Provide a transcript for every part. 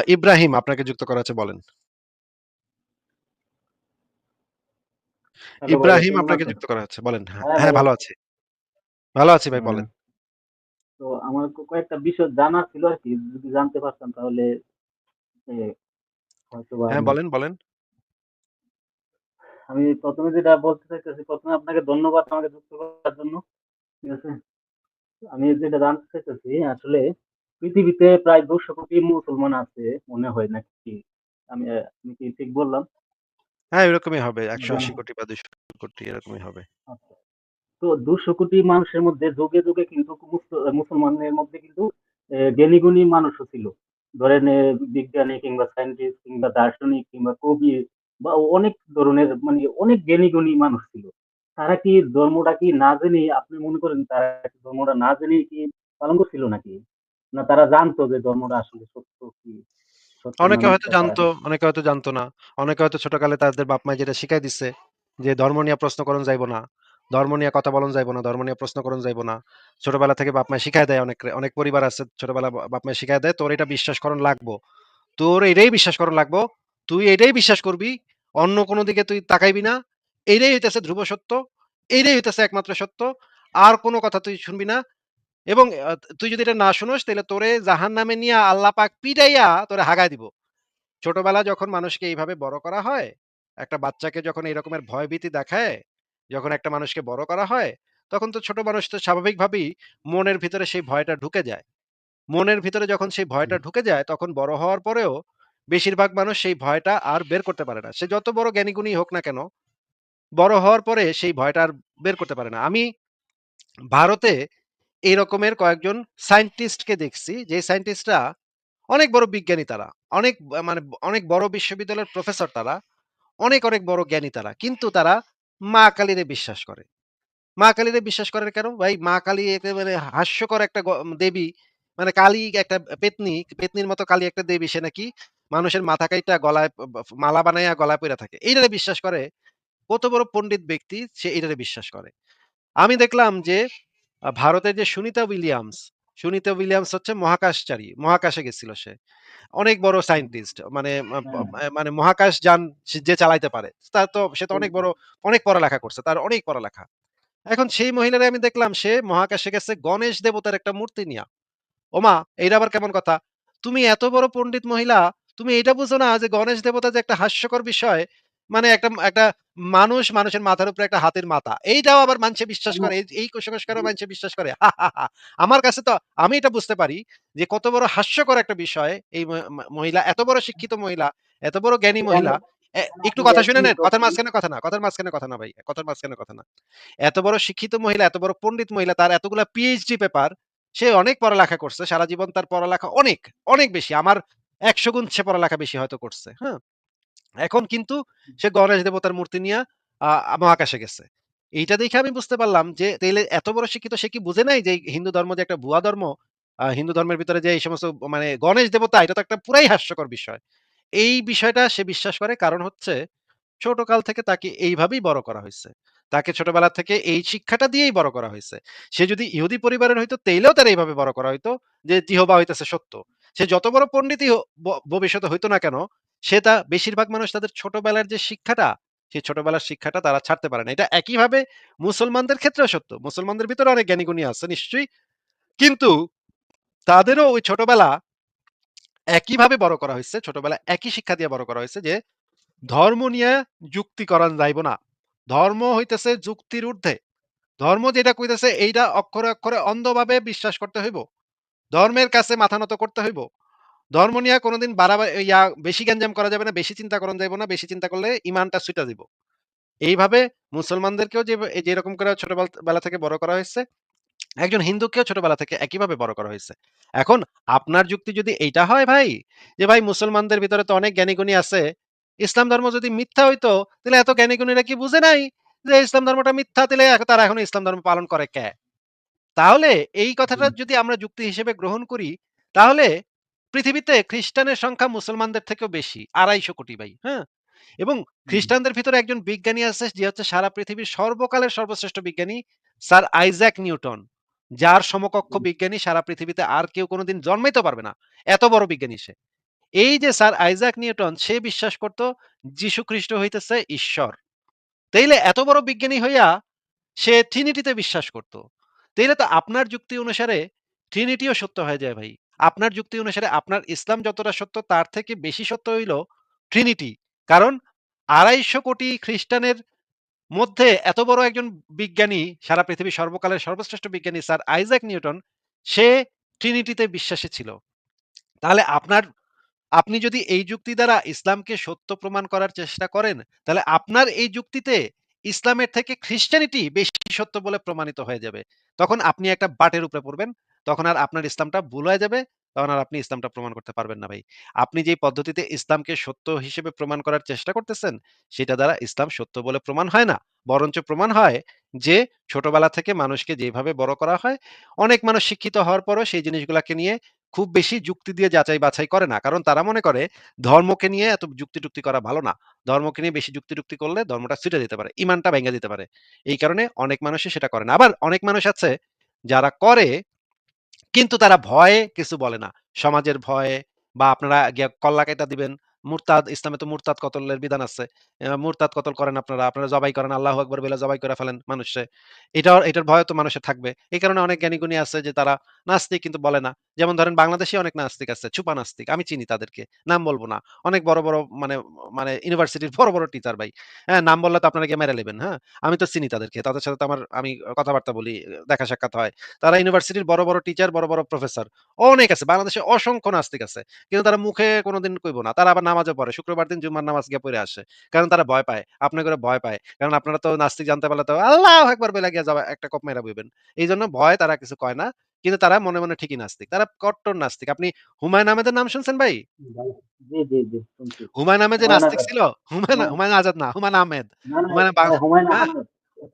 ইব্রাহিম আপনাকে যুক্ত করা আছে, বলেন। হ্যালো ভাইয়া, ইব্রাহিম কেমন আপনাকে আছেন? যুক্ত করা আছে, বলেন। হ্যাঁ, হ্যাঁ হ্যাঁ, ভাইয়া। ভালো আছি। ভালো আছি ভাই, হ্যাঁ, বলেন। তো আমার কয়েকটা বিষয় জানার ছিল আর কি, যদি জানতে পারতাম তাহলে হয়তোবা হ্যাঁ, আমি বলেন, বলেন। আমি প্রথমে যেটা বলতে চাইতেছি, প্রথমে আপনাকে ধন্যবাদ আমাকে যুক্ত করার জন্য। ঠিক আছে? আমি যেটা জানতে চাইতেছি আসলে, পৃথিবীতে প্রায় 200 কোটি মুসলমান আছে মনে হয় নাকি? আমি কি ঠিক বললাম? হ্যাঁ, এরকমই হবে। জি। 180 কোটি বা 200 কোটি এরকমই হবে। আচ্ছা। তো 200 কোটি মানুষের মধ্যে যুগে যুগে কিন্তু মুসলমানদের মধ্যে কিন্তু জ্ঞানী গুণী মানুষও ছিল। ধরেন বিজ্ঞানী কিংবা সায়েন্টিস্ট কিংবা দার্শনিক কিংবা কবি বা অনেক ধরনের, মানে অনেক জ্ঞানী গুণী মানুষ ছিল। তারা কি ধর্মটা কি না জেনে, আপনি মনে করেন তারা কি ধর্মটা না জেনেই কি পালন করছিল নাকি? না তারা জানতো যে ধর্মটা আসলে সত্য কি, সত্য না অনেকে হয়তো মিথ্যা তারা? জানতো, অনেকে হয়তো জানতো না। অনেকে হয়তো ছোটকালে তাদের বাপ-মা যেটা শিখাই দিছে যে, ধর্ম নিয়া প্রশ্ন করন যাইব না। ধর্ম নিয়ে কথা বলন যাইব না। ধর্ম নিয়ে প্রশ্ন করন যাইব না। ছোটবেলা থেকে বাপ-মা শিখায় দেয় অনেক অনেক পরিবার আছে, ছোটবেলা বাপ-মা শিখায় দেয়, "তোর এটা বিশ্বাস করন লাগবো। তোর এটাই বিশ্বাস করন লাগবো। তুই এটাই বিশ্বাস করবি। অন্য কোন দিকে তুই তাকাইবি না। এইটাই হইতেছে ধ্রুব সত্য। এইটাই হইতেছে একমাত্র সত্য। আর কোন কথা তুই শুনবি না। এবং তুই যদি এটা না শুনোস তাইলে তোরে জাহান্নামে নিয়া আল্লাহ পাক পিটাইয়া তোরে হাগায় দিব।" ছোটবেলা যখন মানুষকে এইভাবে বড় করা হয়, একটা বাচ্চাকে যখন এই রকমের ভয়ভীতি দেখায়, যখন একটা মানুষকে বড় করা হয়, তখন তো ছোট মানুষ তো স্বাভাবিকভাবেই মনের ভিতরে সেই ভয়টা ঢুকে যায়। মনের ভিতরে যখন সেই ভয়টা ঢুকে যায়, তখন বড় হওয়ার পরেও বেশিরভাগ মানুষ সেই ভয়টা আর বের করতে পারে না। সে যত বড় জ্ঞানী-গুণী হোক না কেন, বড় হওয়ার পরে সেই ভয়টা আর বের করতে পারে না। আমি ভারতে এই রকমের কয়েকজন সায়েন্টিস্টকে দেখছি, যে সায়েন্টিস্টরা অনেক বড় বিজ্ঞানী তারা। অনেক মানে অনেক বড় বিশ্ববিদ্যালয়ের প্রফেসর তারা। অনেক, অনেক বড় জ্ঞানী তারা। কিন্তু তারা মা কালীরে বিশ্বাস করে। মা কালীরে বিশ্বাস করেন কেন? ভাই, মা কালী একেবারে হাস্যকর একটা দেবী। মানে কালী একটা পেত্নী, পেত্নীর মতো কালী একটা দেবী, সে নাকি মানুষের মাথা কাইটা গলায় মালা বানাইয়া গলায় পইড়া থাকে। এইটারে বিশ্বাস করে কত বড় পণ্ডিত ব্যক্তি, সে এটারে বিশ্বাস করে। আমি দেখলাম যে ভারতের যে সুনিতা উইলিয়ামস হচ্ছে মহাকাশচারী। মহাকাশে গেছিল সে। অনেক বড় সায়েন্টিস্ট, মানে হ্যাঁ, মানে মহাকাশ যান যে চালাইতে পারে। সে তো অনেক বড়, অনেক পড়ালেখা করছে। তার অনেক পড়ালেখা। এখন সেই মহিলারে আমি দেখলাম সে মহাকাশে গেছে গণেশ দেবতার একটা মূর্তি নিয়া। ওমা! এইটা আবার কেমন কথা? তুমি এত বড় পণ্ডিত মহিলা, তুমি এইটা বুঝো না যে গণেশ দেবতা যে একটা হাস্যকর বিষয়। মানে একটা একটা মানুষের মাথার উপরে একটা হাতির মাথা। এইটাও আবার মানুষে বিশ্বাস কেন? করে। এই কুসংস্কারও মানুষে বিশ্বাস করে। আমার কাছে তো, আমি এটা বুঝতে পারি যে কত বড় হাস্যকর একটা বিষয় এই মহিলা, এত বড় শিক্ষিত মহিলা, এত বড় জ্ঞানী এখন মহিলা। এখন একটু আমি কথা এক শুনে জিনিস নেন। কথার বলছি। মাঝখানে কথা না, কথার মাঝখানে কথা না ভাই। কথার মাঝখানে কথা না। এত বড় শিক্ষিত মহিলা, এত বড় পণ্ডিত মহিলা, তার এতগুলা পিএইচডি পেপার, সে অনেক পড়ালেখা করছে। সারা জীবন তার পড়ালেখা অনেক, অনেক বেশি। আমার ১০০ গুণ সে পড়ালেখা বেশি হয়তো করছে। হ্যাঁ? এখন কিন্তু সে গণেশ দেবতার মূর্তি নিয়া আ মহাকাশে গেছে। এইটা দেখে আমি বুঝতে পারলাম যে তাইলে এত বড় শিক্ষিত সে কি বুঝে নাই যে এই হিন্দু ধর্ম যে একটা ভুয়া ধর্ম? হিন্দু ধর্মের ভিতরে যে এই সমস্ত মানে গণেশ দেবতা, এটা তো একটা পুরাই হাস্যকর বিষয়। এই বিষয়টা সে বিশ্বাস করে, কারণ হচ্ছে ছোটকাল থেকে তাকে এইভাবেই বড় করা হইছে। তাকে ছোটবেলা থেকে এই শিক্ষাটা দিয়েই বড় করা হইছে। সে যদি ইহুদি পরিবারের হইতো তাইলেও তার এইভাবে বড় করা হইতো যে জিহোবা হইতেছে সত্য। সে যত বড় পণ্ডিতই ভবিষ্যতে হইতো না কেন, সে বেশিরভাগ মানুষ তাদের ছোটবেলার যে শিক্ষাটা, সেই ছোটবেলার শিক্ষাটা তারা ছাড়তে পারে না। এটা একইভাবে মুসলমানদের ক্ষেত্রেও সত্য। মুসলমানদের ভিতরে অনেক জ্ঞানী-গুণী আছে নিশ্চয়ই। কিন্তু তাদেরও ওই ছোটবেলা একইভাবে বড় করা হইছে। ছোটবেলায় একই শিক্ষা দিয়ে বড় করা হইছে যে ধর্ম নিয়ে যুক্তি করান যাইব না। ধর্ম হইতেছে যুক্তির ঊর্ধ্বে। ধর্ম যেটা কইতেছে এইটা অক্ষরে, অক্ষরে অন্ধভাবে বিশ্বাস করতে হইব। ধর্মের কাছে মাথা নত করতে হইব। ধর্ম নিয়ে কোনদিন বেশি গ্যাঞ্জাম করা যাবে না, বেশি চিন্তা করন যাইব না। বেশি চিন্তা করলে ঈমানটা ছুইটা যাইব। এইভাবে মুসলমানদেরকেও যেরকম করে বেলা থেকে বড় করা হয়েছে, একজন হিন্দুকেও ছোটবেলা থেকে একইভাবে বড় করা হয়েছে। এখন আপনার যুক্তি যদি এইটা হয় ভাই, যে ভাই মুসলমানদের ভিতরে তো অনেক জ্ঞানী-গুণী আছে। ইসলাম ধর্ম যদি মিথ্যা হইতো, তাহলে এত জ্ঞানী-গুণীরা কি বুঝে নাই যে ইসলাম ধর্মটা মিথ্যা? তাহলে তারা এখনো ইসলাম ধর্ম পালন করে কে? তাহলে এই জি, কথাটা যদি আমরা যুক্তি হিসেবে গ্রহণ করি, তাহলে পৃথিবীতে খ্রিস্টানের সংখ্যা মুসলমানদের থেকেও বেশি। ২৫০ কোটি ভাই, হ্যাঁ? এবং হুম, খ্রিস্টানদের ভিতরে একজন বিজ্ঞানী আছে যে হচ্ছে সারা পৃথিবীর সর্বকালের সর্বশ্রেষ্ঠ বিজ্ঞানী, স্যার আইজ্যাক নিউটন। যার সমকক্ষ জি, বিজ্ঞানী সারা পৃথিবীতে আর কেউ কোনোদিন জন্মাইতে পারবে না। এত বড় বিজ্ঞানী সে। এই যে স্যার আইজাক নিউটন সে বিশ্বাস করত যীশু খ্রিস্ট হইতেছে ঈশ্বর। তাইলে এত বড় বিজ্ঞানী হইয়া সে ট্রিনিটিতে বিশ্বাস করত। তাইলে তো আপনার যুক্তি অনুসারে ট্রিনিটিও সত্য হয়ে যায় ভাই। আপনার যুক্তি অনুসারে আপনার ইসলাম যতটা সত্য তার থেকে বেশি সত্য হইল ট্রিনিটি। কারণ ২৫০ কোটি খ্রিস্টানের মধ্যে এত বড় একজন বিজ্ঞানী, সারা পৃথিবীর সর্বকালের সর্বশ্রেষ্ঠ বিজ্ঞানী স্যার আইজাক নিউটন, সে ট্রিনিটিতে বিশ্বাসী ছিল। তাহলে আপনি যদি এই যুক্তি দ্বারা ইসলামকে সত্য প্রমাণ করার চেষ্টা করেন, তাহলে আপনার এই যুক্তিতে ইসলামের থেকে খ্রিস্টানিটি বেশি সত্য বলে প্রমাণিত হয়ে যাবে। তখন আপনি একটা বাটের উপরে পড়বেন। তখন আর আপনার ইসলামটা ভুল হয়ে যাবে। তখন আর আপনি ইসলামটা প্রমাণ করতে পারবেন না ভাই। আপনি যেই পদ্ধতিতে ইসলামকে সত্য হিসেবে প্রমাণ করার চেষ্টা করতেছেন, সেটা দ্বারা ইসলাম সত্য বলে প্রমাণ হয় না। বরঞ্চ প্রমাণ হয় যে ছোটবেলা থেকে মানুষকে যেভাবে বড় করা হয়, অনেক মানুষ শিক্ষিত হওয়ার পরও সেই জিনিসগুলাকে নিয়ে খুব বেশি যুক্তি দিয়ে যাচাই-বাছাই করে না। কারণ তারা মনে করে ধর্মকে নিয়ে এত যুক্তি-টুক্তি করা ভালো না। ধর্মকে নিয়ে বেশি যুক্তি-টুক্তি করলে ধর্মটা ছুইটা দিতে পারে। ইমানটা ভেঙে দিতে পারে। এই কারণে অনেক মানুষই সেটা করে না। আবার অনেক মানুষ আছে যারা করে কিন্তু তারা ভয়ে কিছু বলে না। সমাজের ভয়ে বা আপনারা গিয়া কল্লা কাইটা দিবেন। মুরতাদ ইসলামে তো মুরতাদ কতলের বিধান আছে। মুরতাদ কতল করেন আপনারা। আপনারা জবাই করেন। আল্লাহু আকবার বইলা জবাই করে ফেলেন মানুষরে। এটার ভয় তো মানুষের থাকবে। এই কারণে অনেক জ্ঞানী-গুণী আছে যে তারা নাস্তিক কিন্তু বলে না। যেমন ধরেন বাংলাদেশে অনেক নাস্তিক আছে। ছুপা নাস্তিক। আমি চিনি তাদেরকে। নাম বলব না। অনেক বড়, বড় মানে মানে ইউনিভার্সিটির বড়, বড় টিচার ভাই। হ্যাঁ, নাম বললে তো আপনারা গিয়ে মেরে লেবেন, হ্যাঁ? আমি তো চিনি তাদেরকে। তাদের সাথে তো আমি কথাবার্তা বলি, দেখা সাক্ষাৎ হয়। তারা ইউনিভার্সিটির বড়, বড় টিচার, বড়, বড় প্রফেসর। অনেক আছে। বাংলাদেশে অসংখ্য নাস্তিক আছে। কিন্তু তারা মুখে কোনদিন কইব না। তারা আবার নামাজও পড়ে। শুক্রবার দিন জুম্মার নামাজ গিয়া পইড়া আসে। কারণ তারা ভয় পায়। আপনি করে ভয় পায়। কারণ আপনারা তো নাস্তিক জানতে পারলে তো আল্লাহু আকবার বইলা গিয়া একটা কোপ মাইরা বইবেন। এইজন্য ভয় তারা কিছু কয় না। কিন্তু তারা মনে, মনে ঠিকই নাস্তিক। তারা কট্টর নাস্তিক। আপনি হুমায়ূন আহমেদের নাম শুনছেন ভাই? ভাই জি, জি, জি শুনছি। হুমায়ূন আহমেদ যে হুমায়ূন নাস্তিক আজাদ। ছিল, হুমায়ূন হুমায়ূন হুমায়ূন আজাদ না, হুমায়ূন আহমেদ। না, না, হুমায়ূন বাং হুমায়ূন হ্যাঁ? আহমেদ।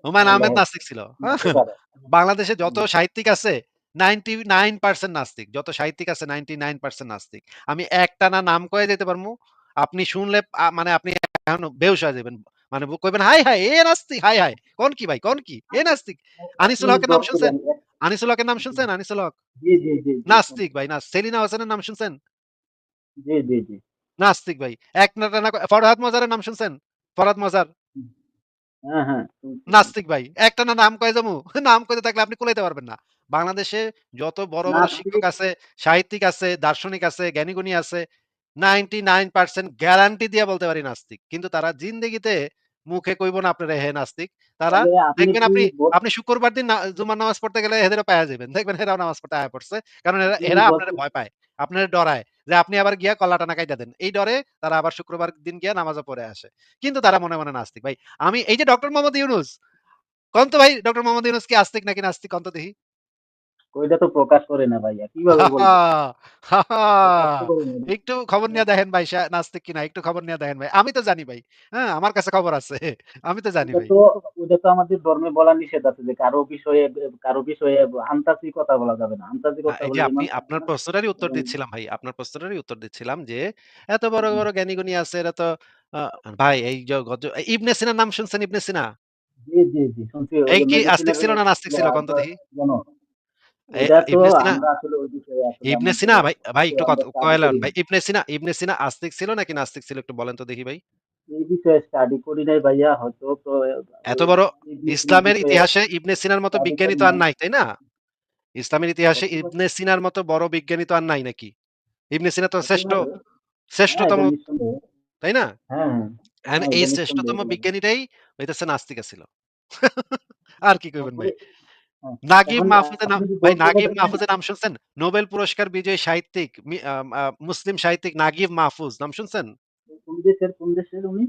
হুমায়ূন হ্যাঁ, আহমেদ লেখেন। নাস্তিক ছিল। হ্যাঁ? হতে পারে। বাংলাদেশে যত হুম। সাহিত্যিক আছে 99% নাস্তিক। যত সাহিত্যিক আছে 99% নাস্তিক। আমি একটানা নাম কয়ে যাইতে পারমু। আপনি শুনলে মানে আপনি এখন বেহুশ হয়ে যাবেন। মানে কইবেন, "হায়, হায়! এ নাস্তিক! হায়, হায়! কোন কি ভাই? কোন কি? এ নাস্তিক!" আপনি আনিসুল হকের নাম শুনছেন? বলছিলেন আনিসুল হকের নাম শুনছেন? আনিসুল হক? জি, জি, জি, জি নাস্তিক শুনছি। ভাই সেলিনা হোসেনের নাম শুনছেন? জি, জি, জি। নাস্তিক ভাই। একটানা ফরহাদ মজারের নাম শুনছেন? ফরহাদ মজার? হুম। হ্যাঁ, হ্যাঁ শুনছি, শুনছি। নাস্তিক ভাই। একটানা নাম কয়ে যামু? নাম কইতে থাকলে আপনি কুলাইতে পারবেন না। বাংলাদেশে যত বড়, বড় শিক্ষক নাস্তিক আছে, সাহিত্যিক আছে, দার্শনিক আছে, জ্ঞানী-গুণী আছে, 99% গ্যারান্টি দিয়া বলতে পারি নাস্তিক। কিন্তু তারা জিন্দেগিতে মুখে কইব না আপনারে হে নাস্তিক। তারা তাহলে আপনি দেখবেন কি আপনি শুক্রবার দিন জুমার নামাজ পড়তে গেলে এদেরও পায়া যাবেন। দেখবেন এরাও নামাজ পড়তে আয়া পড়ছে। কারণ এরা আপনি কি এরা আপনারে বলতে ভয় পায়। আপনারে ডরায় যে আপনি আবার গিয়া কল্লা টানা কাইটা দেন। এই ডরে তারা আবার শুক্রবার দিন গিয়া নামাজও পড়ে আসে। কিন্তু তারা মনে, মনে নাস্তিক ভাই। এই যে ডক্টর মোহাম্মদ ইউনুস, কন তো ভাই ডক্টর মোহাম্মদ ইউনুস কি আস্তিক নাকি নাস্তিক কন তো দেখি? ওইটা তো প্রকাশ করে না ভাইয়া। কিভাবে বলবো? প্রকাশ তো করে না। একটু খবর হ্যাঁ, নিয়ে দেখেন ভাই সে নাস্তিক কিনা একটু খবর নিয়ে দেখেন ভাই। আমি তো জানি ভাই। হ্যাঁ, আমার কাছে খবর আছে। আমি তো জানি ওইটা ভাই। তো ওইটা তো আমাদের ধর্মে বলা নিষেধ আছে যে কারো বিষয়ে আনতাসি কথা বলা যাবে না। আনতাসি কথা এই যে বললে আপনি ইমান থাকবে আপনার না। প্রশ্নটারই উত্তর এবং দিচ্ছিলাম ভাই। আপনার প্রশ্নটারই উত্তর দিচ্ছিলাম যে এত বড়, হুম, বড় জ্ঞানী-গুণী আছে এরা তো আ ভাই এই যে ইবনে সিনার নাম শুনছেন ইবনে সিনা? জি, জি, জি শুনছি ওই এই যে কি আস্তিক মেডিসিনের ছিল না নাস্তিক ছিল কন তো দেখি? জনক। এ ওইটা তো ইবনে সিনা আমরা আসলে ওই বিষয়ে আসলে ইবনে আমাদের সিনা ভাই ভাই অত একটু আমরা স্টাডি কয়েলেন করি ভাই। নাই। ইবনে সিনা আস্তিক ছিল নাকি নাস্তিক ছিল একটু বলেন তো দেখি ভাই? এই বিষয়ে স্টাডি করি নাই ভাইয়া হয়তো তো এত ওই বড় মেডিসিনের ইসলামের বিষয়ে ইতিহাসে ইবনে সিনার মতো স্টাডি বিজ্ঞানী করি তো আর নাই। নাই, তাই না? ইসলামের ইতিহাসে হতে পারে, ইবনে সিনার মতো বড় বিজ্ঞানী তো আর নাই নাকি? ইবনে সিনা তো হতে পারে। হ্যাঁ, শ্রেষ্ঠতম, এটা নিঃসন্দেহে। তাই না? হ্যাঁ, হ্যাঁ। হ্যাঁ, এই এটা নিঃসন্দেহে শ্রেষ্ঠতম বলা যায়। বিজ্ঞানীটাই হইতেছে নাস্তিকা ছিল। আর কি কইবেন তারপরে ভাই? হ্যাঁ, নাগিব এখন মাহফুজের নাম আপনি কি ভাই বলতে নাগিব পারবেন মাহফুজের নাম শুনছেন? নোবেল পুরস্কার বিজয়ী সাহিত্যিক মি আ আ মুসলিম সাহিত্যিক নাগিব মাহফুজ নাম শুনছেন? কোন দেশের উনি?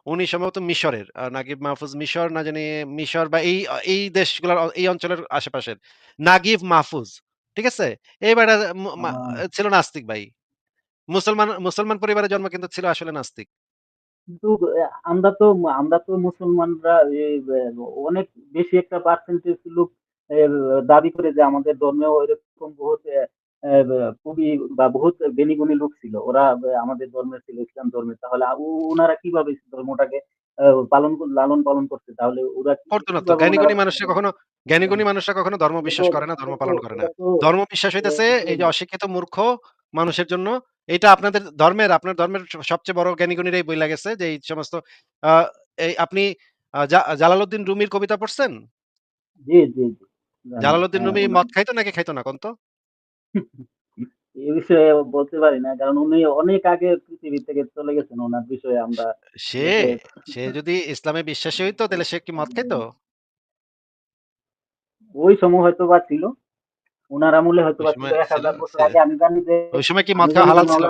উনি সম্ভবত মিশরের। নাগিব মাহফুজ মিশর না জানি মিশর বা এই দেশগুলার এই অঞ্চলের আশেপাশের। নাগিব মাহফুজ। ঠিক আছে? এই বেটা মু আ মা ছিল নাস্তিক ভাই। মুসলমান পরিবারে জন্ম কিন্তু ছিল আসলে নাস্তিক। কিন্তু আমরা তো মুসলমানরা অনেক বেশি একটা পার্সেন্টেজ লোক এ দাবি করে যে আমাদের ধর্মেও এরকম বহুত কবি বা বহুত জ্ঞানী-গুণী লোক ছিল। ওরা আমাদের ধর্মের ছিল, ইসলাম ধর্মের। তাহলে উনারা কিভাবে ধর্মটাকে আ লালন-পালন করছে? তাহলে ওরা করত না তো। কিভাবে উনারা জ্ঞানী গুণী মানুষরা কখনো ধর্ম ওরা তো বিশ্বাস করে না, ওরা ধর্ম তো পালন করে না। ওরা তো ধর্ম বিশ্বাস এ হইতেছে কি এই যে বলবো? অশিক্ষিত মূর্খ মানুষের জন্য। এটা আপনার ধর্মের সবচেয়ে বড় জ্ঞানী-গুণীরাই বইলা গেছে যে এই সমস্ত আ এই আপনি জালালউদ্দিন রুমির কবিতা পড়ছেন? জি, জি, জি। জানি। জালালউদ্দিন হ্যাঁ, রুমি উনার মদ খাইতো নাকি খাইতো না কোন তো? এ বিষয়ে বলতে পারি না। কারণ উনি অনেক আগে পৃথিবী থেকে চলে গেছেন। উনার বিষয়ে আমরা সে ঠিক আছে সে যদি ইসলামে বিশ্বাসী হইতো তাহলে সে কি মদ খাইতো? ওই সময় হয়তোবা ছিল। উনার আমলে ওই হয়তোবা ছিল সময় ছিল ১,০০০ বছর সে আগে। ওই সময় কি মদ আমি খাওয়া জানি যে হালাল ছিল?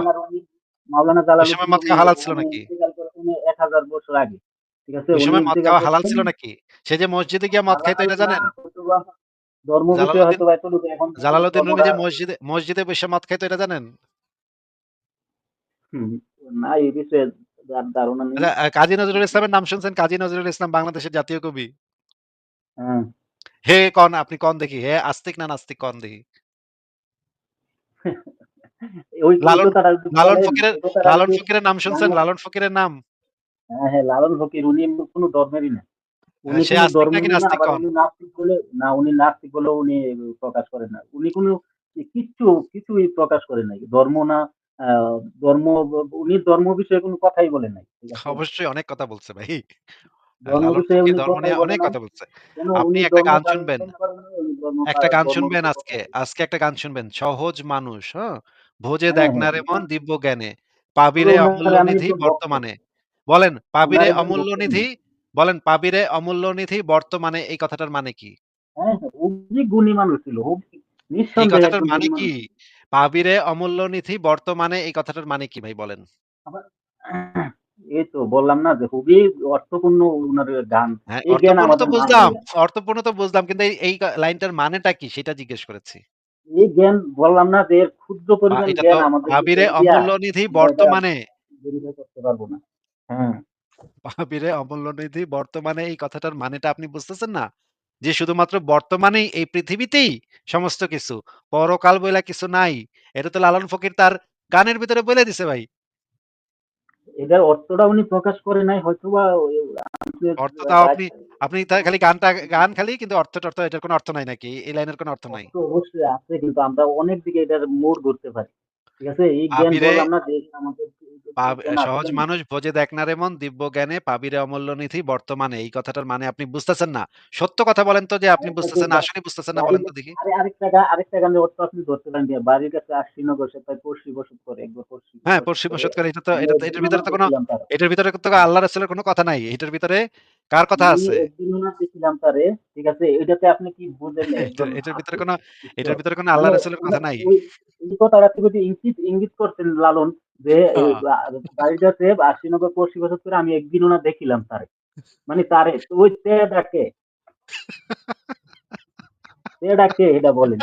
মাওলানা ওই সময় জালালউদ্দিন মদ রুমি খাওয়া হালাল ছিল উনি নাকি? ইন্তেকাল করেছেন ১,০০০ বছর আগে। ঠিক আছে? ওই উনি সময় মদ ইন্তেকাল খাওয়া হালাল করেছেন ছিল নাকি? সে যে মসজিদে গিয়া মদ খাইতো হালাল এটা না জানেন? হয়তোবা ধর্ম বিষয়ে জালালউদ্দিন হয়তোবা এতটুকু এখন যখন জালালউদ্দিন রুমি ধর্মটা যে মসজিদে বইসা মদ খাইতো এটা জানেন? হুম, না এই বিষয়ে ধারণা নেই। আচ্ছা, কাজী নজরুল ইসলামের নাম শুনছেন? কাজী নজরুল ইসলাম বাংলাদেশের জাতীয় কবি। হ্যাঁ। হে কন আপনি কন দেখি। হে আস্তিক না নাস্তিক কন দেখি। ওই লালন কথাটা যদি লালন বলেন, ফকিরের এই কথাটা লালন যদি ফকিরের নাম শুনছেন? জানলা লালন ফকিরের নাম? হ্যাঁ, হ্যাঁ, লালন ফকির উনি এমনি কোন ধর্মেরই না। উনি সে কোন আস্তিক নাকি ধর্মেরই না, নাস্তিক আবার কন? উনি নাস্তিক বলে না, উনি নাস্তিক বলেও উনি প্রকাশ করেন না। উনি কোন কিচ্ছু কিছুই প্রকাশ করেন নাই। ধর্ম না আ ধর্ম উনি ধর্ম বিষয়ে কোন কথাই বলেন নাই। ঠিক আছে? অবশ্যই অনেক কথা বলছে ভাই। ধর্ম লালন বিষয়ে ফকির উনি ধর্ম কথাই নিয়ে বলে অনেক নাই। কথা বলছে। কেন আপনি উনি একটা ধর্ম গান শুনবেন। পালন করেন নাই, উনি একটা গান ধর্ম শুনবেন বিষয়ে কথা আজকে। বলেন। আজকে একটা গান শুনবেন। সহজ মানুষ, হ্যাঁ? ভোজে হ্যাঁ, দেখ হ্যাঁ। না রে মন দিব্য জ্ঞানে। তবে পাবিরে অমূল্য উনার আমি নিধি একজন ভক্ত। বর্তমানে। বলেন উনার পাবিরে একজন অমূল্য ভক্ত আমি। নিধি বলেন পাবিরে অমূল্য নিধি বর্তমানে এই কথাটার মানে কি? হ্যাঁ, হ্যাঁ, খুবই গুণী মানুষ ছিল। এই নিঃসন্দেহে কথাটার একজন মানে গুণী কি? মানুষ ছিল। পাবিরে অমূল্য নিধি বর্তমানে এই কথাটার মানে কি ভাই বলেন? আবার এই তো বললাম না যে খুবই অর্থপূর্ণ উনার গান। হ্যাঁ, এই জ্ঞান আমাদের নাই ভাইয়া। অর্থপূর্ণ তো বুঝলাম কিন্তু এই লাইনটার মানেটা কি সেটা জিজ্ঞেস করেছি। এই জ্ঞান বললাম না যে এর ক্ষুদ্র পরিমাণ এটা তো জ্ঞান আমাদের পাবিরে ভিতরে দিয়া অমূল্য নিধি আমরা এটা বর্তমানে ভেরিফাই করতে পারবো না। হ্যাঁ, পাবিরে অমূল্য নিধি বর্তমানে এই কথাটার মানেটা আপনি বুঝতেছেন না? যে শুধুমাত্র বর্তমানেই এই পৃথিবীতেই সমস্ত কিছু। পরকাল বইলা কিছু নাই। এটা তো লালন ফকির তার গানের ভিতরে বইলা দিছে ভাই। এটার অর্থটা উনি প্রকাশ করে নাই হয়তোবা আমাদের অর্থ তাও রাইট আপনি আপনি খালি গান খালি কিন্তু অর্থ-টর্থ এটার কোনো অর্থ নাই নাকি? এই লাইনের কোনো অর্থ নাই। অর্থ অবশ্যই আছে কিন্তু আমরা অনেক দিকে এটার মোড় ঘুরতে পারি। ঠিক আছে? এই জ্ঞান পাবিরে বললাম না যে আমাদের এই জ্ঞান আছে সহজ মানুষ ভোজে দেখ না রে মন দিব্য জ্ঞানে পাবিরে অমূল্য নিধি বর্তমানে এই কথাটার মানে আপনি বুঝতেছেন না। সত্য কথা বলেন তো যে আপনি আরেকটা যে বুঝতেছেন না, আসলেই বুঝতেছেন না বাড়ির বলেন তো দেখি? আরেকটা গানের অর্থ আপনি ধরতে পারেন যে বাড়ির কাছে আশ্বিনগর সে তাই পড়শি বসত করে একবার পড়শি হ্যাঁ, বসত পড়শি করে। বসত করে আমি এটার একদিন ভিতরে তো কোনো দেখছিলাম তারে। এটার ভিতরে তো আল্লাহ রাসূলের কোনো কথা নাই। এটার ভিতরে কার কথা আমি আছে? একদিন দেখছিলাম তারে। ঠিক আছে? এটাতে আপনি কি বুঝেন একজন এটার ভিতরে আতিক এটার ঈশ্বর। ভিতরে কোনো মানে আল্লাহ রাসূলের কথা নাই। ওই এই কথাটা থেকে যে ইঙ্গিত করছেন লালন যে হ্যাঁ। বাড়ির কাছে আশ্বিনগর পড়শি বসত করে আমি একদিন দেখিলাম তারে। মানে তারে তো ওই তেডাকে তেডাকে এটা বলেন।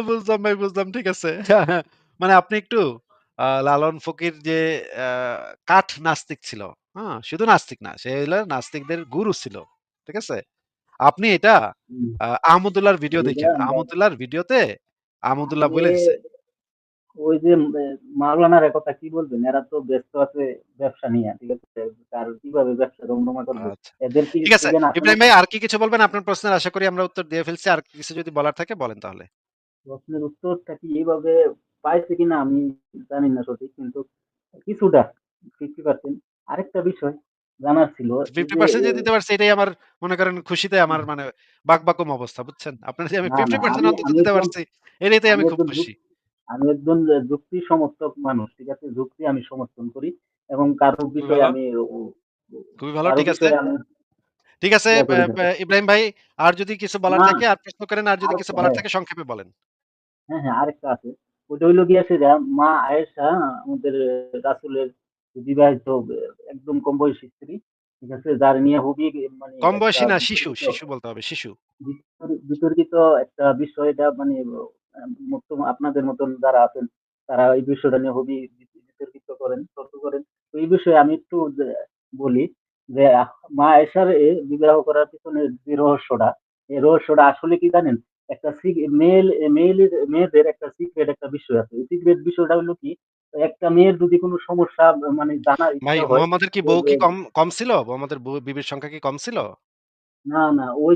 বুঝলাম ভাই বুঝলাম। ঠিক আছে। মানে আপনি একটু লালন ফকির যে আ কাঠ নাস্তিক ছিল। হ্যাঁ? শুধু নাস্তিক না। সে হইলো নাস্তিকদের গুরু ছিল। ঠিক আছে? আপনি এটা হুম। আহমদুল্লাহর ভিডিও এটা দেখেন। আমরা আহমদুল্লাহর ভিডিওতে আহমদুল্লাহ আরে বইলা দিছে। ওই যে মাওলানার কথা কি বলবেন? এরা তো ব্যস্ত আছে ব্যবসা নিয়ে। ঠিক আছে? আর কিভাবে ব্যবসা রমরমা করবে? আচ্ছা। এদের কি ঠিক আছে। জ্ঞান আছে ইব্রাহিম নাকি? ভাই আর কি কিছু বলবেন? আপনার প্রশ্নের আশা করি আমরা উত্তর দিয়ে ফেলছি। আর কিছু যদি বলার থাকে বলেন তাহলে। প্রশ্নের উত্তরটা কি এইভাবে পাইছে কিনা আমি জানি না সঠিক। কিন্তু কিছুটা 50% আরেকটা বিষয় জানার ছিল এই যে 50% যে দিতে পারছি এটাই আমার মনে করেন খুশিতে আমার মানে বাকবাকুম অবস্থা বুঝছেন? আপনার যে আমি না, না 50% অন্তত আমি দিতে একজন পারছি এটাতেই আমি আমি খুব একজন খুশি। আমি একজন যুক্তি সমর্থক মানুষ। ঠিক আছে? যুক্তি আমি সমর্থন করি এবং কারো খুবই বিষয়ে ভালো, আমি খুবই ভালো। কারো ঠিক আছে। বিষয়ে আমি ঠিক আছে ইয়া করি না। ইব্রাহিম ভাই আর যদি কিছু বলার না থাকে আর প্রশ্ন করেন আর যদি কিছু আরেকটা বলার হ্যাঁ, থাকে সংক্ষেপে বলেন। হ্যাঁ, হ্যাঁ, আরেকটা আছে। ওটা হইলো গিয়ে সেটা মা আয়েশা আমাদের রাসূলের বিবাহিত একদম কম বয়সী স্ত্রী। ঠিক আছে? যার নিয়ে খুবই মানে কম একটা বয়সী না শিশু, শিশু বলতে হবে শিশু। বিতর্কিত একটা বিষয় এটা মানে আপনাদের মতন যারা আছেন তারা এই বিষয়টা নিয়ে খুবই বিতর্কিত করেন, তর্ক করেন। তো এই বিষয়ে আমি একটু বলি যে মা আয়েশার বিবাহ করার পিছনে যে রহস্যটা, এই রহস্যটা আসলে কি জানেন? একটা মেয়েদের একটা সিক্রেট একটা বিষয় আছে। এই সিক্রেট বিষয়টা হলো কি? একটা মেয়ের যদি কোনো সমস্যা মানে জানার ভাই ইচ্ছা হয় মোহাম্মদের কি যে বউ কি কম ছিল? মোহাম্মদের বিবির সংখ্যা কি কম ছিল? না, না ওই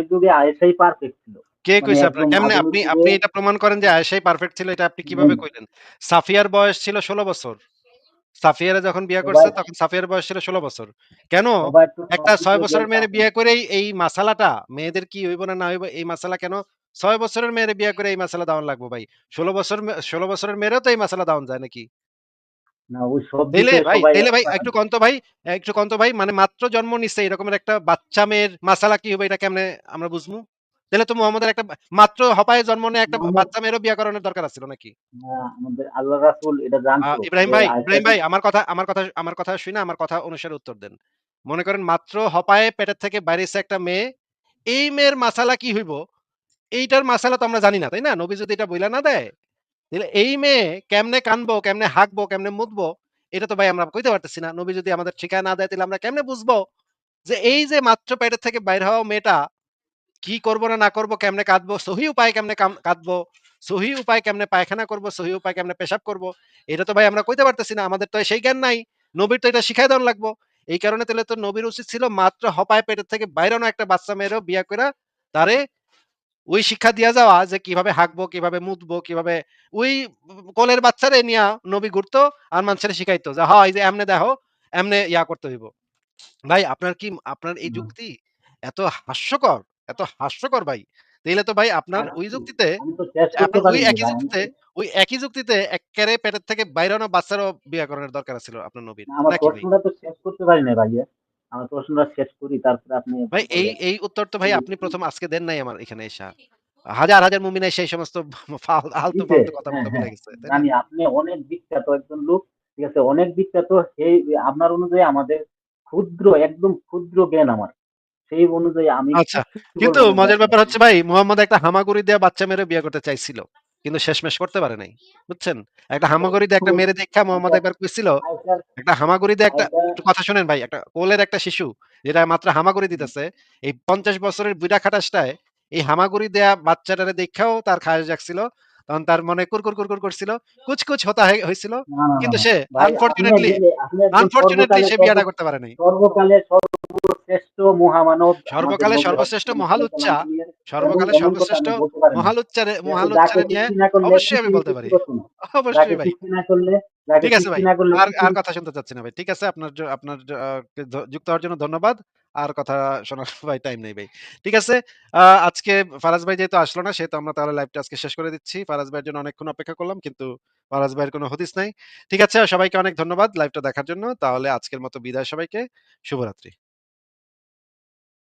যুগে আয়েশাই পারফেক্ট ছিল। কে মানে কইছে আপনার? একদম কেমনে আধুনিক আপনি যুগে আপনি এটা প্রমাণ করেন যে আয়েশাই পারফেক্ট ছিল এটা আপনি কিভাবে কইলেন? সাফিয়ার বয়স ছিল ১৬ বছর। সাফিয়ারে যখন বিয়ে করছে সবাই তখন সাফিয়ার বয়স ছিল ১৬ বছর। কেন? সবাই তো একটা ৬ সবকিছু বছরের জ্ঞান মেয়েরে থাকে বিয়ে না। করেই এই মাসালাটা মেয়েদের কি হইব না, না হইব এই মাসালা কেন ৬ বছরের মেয়েরে বিয়ে করে এই মাসালা দেওয়ান লাগবো ভাই? ১৬ বছরের মেয়েরেও তো এই মাসালা দেওয়ান যায় নাকি? না ওই সব বিষয়ে সবাই তাইলে ভাই একমত একটু না। কন তো ভাই, একটু কন তো ভাই মানে মাত্র জন্ম নিচ্ছে এরকমের একটা বাচ্চা মেয়ের মাসালা কি হবে এটা কেমনে আমরা বুঝমু? তাইলে তো মুহাম্মদের একটা মাত্র হপায়ে জন্ম নেয়া একটা মোহাম্মদ বাচ্চা মেয়েরও বিয়ে করানোর দরকার আছিল নাকি? আমাদের আল্লাহ রাসূল এটা জানতো যে ইব্রাহিম আয়েশাকে ভাই আমার কথা শুইনা আমার কথা অনুসারে উত্তর দেন। মনে করেন মাত্র হপায়ে পেটের থেকে বাইরে হইছে একটা মেয়ে, এই মেয়ের মাসালা কি হইব? এইটার মাসালা তো আমরা জানি না, তাই না? নবী যদি এটা বইলা না দেয়, তাইলে এই মেয়ে কেমনে কানবো, কেমনে হাঁকবো, কেমনে মুতবো, এটা তো ভাই আমরা কইতে পারতেছি না। নবী যদি আমাদের শিখায় না দেয় তাইলে আমরা কেমনে বুঝবো যে এই যে মাত্র পেটের থেকে বাইর হওয়া মেয়েটা কি করব না, না করব, কেমনে কাঁদবো, সহি উপায়ে কেমনে কাঁদবো, সহি উপায়ে কেমনে পায়খানা করব, সহি উপায়ে কেমনে পেশাব করব। এটা তো ভাই আমরা কইতে পারতেছি না। আমাদের তো সেই জ্ঞান নাই। নবীর তো এটা শিখাই দেওয়ান লাগবো। এই কারণে তাইলে তো নবীর উচিত ছিল মাত্র হপায় পেটের থেকে বাইরানো একটা বাচ্চা মেয়েরও বিয়া কইরা তারে ওই শিক্ষা দিয়া যাওয়া যে কিভাবে হাঁকবো, কিভাবে মুতবো, কিভাবে ওই কোলের বাচ্চারে নিয়া নবী ঘুরতো আর মানুষেরে শিখাইতো যে, "হ্যাঁ, এই যে এমনে দেখো, এমনে ইয়া করতে হইব।" ভাই আপনার এই হুম, যুক্তি এত হাস্যকর, এত হাস্যকর ভাই। তাইলে তো ভাই আপনার ওই হাসছি। যুক্তিতে আমি তো শেষ করতে আপনার পারিনি ভাই। ওই একই যুক্তিতে এক্কারে পেটের থেকে বাইরানো বাচ্চারও বিয়া করানোর দরকার ছিল আপনার নবীর। আমার নাকি ভাই? প্রশ্নটা তো শেষ করতে পারি নাই ভাইয়া। আমার প্রশ্নটা শেষ করি তারপরে আপনি ভাই বলেন। এই উত্তর তো ভাই জি, আপনি ১ম আজকে দেন নাই আমার এখানে আইসা। হাজার মুমিন আইসা এই সমস্ত দিছে। আলতু-ফালতু হ্যাঁ, কথাবার্তা বইলা হ্যাঁ। গেছে। তাই না? জানি আপনি অনেক বিখ্যাত একজন লোক। ঠিক আছে? অনেক বিখ্যাত সেই আপনার অনুযায়ী আমাদের ক্ষুদ্র একদম ক্ষুদ্র জ্ঞান আমার। সেই অনুযায়ী আমি আচ্ছা। কিচ্ছু কিন্তু বলব না যে মজার আপনার ব্যাপার হচ্ছে ভাই মুহাম্মদ একটা হামাগুড়ি দেয়া বাচ্চা মেয়েরে বিয়ে করতে চাইছিল। কিন্তু শেষমেশ করতে পারে নাই। বুঝছেন? একটা হামাগুড়ি দিয়ে একটা মেরে দেইখা মুহাম্মদ আইসা একবার কইছিল, আইসার একটা হামাগুড়ি দিয়ে একটা আইসা একটু কথা শুনেন ভাই, একটা কোলের একটা শিশু যেটা মাত্র হামাগুড়ি দিতেছে, এই ৫০ বছরের বুইড়া খাটাসটায় এই হামাগুড়ি দেয়া বাচ্চাটারে দেইখাও তার খায়েশ জাগছিল। তখন তার মনে কুরকুর করছিল। কুছ, কুছ হতা হইছিল। না, না, না, কিন্তু না। সে ভাই আনফরচুনেটলি আপনি একদম সে বিয়াটা করতে পারে নাই। সর্বকালের সর্বশ্রেষ্ঠ মহামানব আমাদের সর্বকালের নবী হযরত সর্বশ্রেষ্ঠ মুহাম্মদ সাল্লাল্লাহু মহালুচ্চা, আলাইহি নিয়ে এবং সর্বকালের এমন কথা সর্বশ্রেষ্ঠ আমি বলতে পারি না। ঠিক আছে? যাকে মহালুচ্চারে নিয়ে সৃষ্টি না করলে অবশ্যই আমি পৃথিবী বলতে সৃষ্টি পারি। করত না। যাকে অবশ্যই ভাই। সৃষ্টি না করলে যাকে ঠিক আছে সৃষ্টি ভাই। না করলে আর পৃথিবী কথা শুনতে চাচ্ছি না ভাই। ঠিক আছে আপনার যুক্ত হওয়ার জন্য ধন্যবাদ। আর কথা শোনার ভাই টাইম নেই ভাই। ঠিক আছে। আজকে ফারাজ ভাই যেহেতু আসলো না সেহেতু আমরা তাহলে লাইভটা আজকে শেষ করে দিচ্ছি। ফারাজ ভাইয়ের জন্য অনেকক্ষণ অপেক্ষা করলাম কিন্তু ফারাজ ভাইয়ের কোনো হদিস নাই। ঠিক আছে সবাইকে অনেক ধন্যবাদ লাইভটা দেখার জন্য। তাহলে আজকের মতো বিদায় সবাইকে। শুভরাত্রি।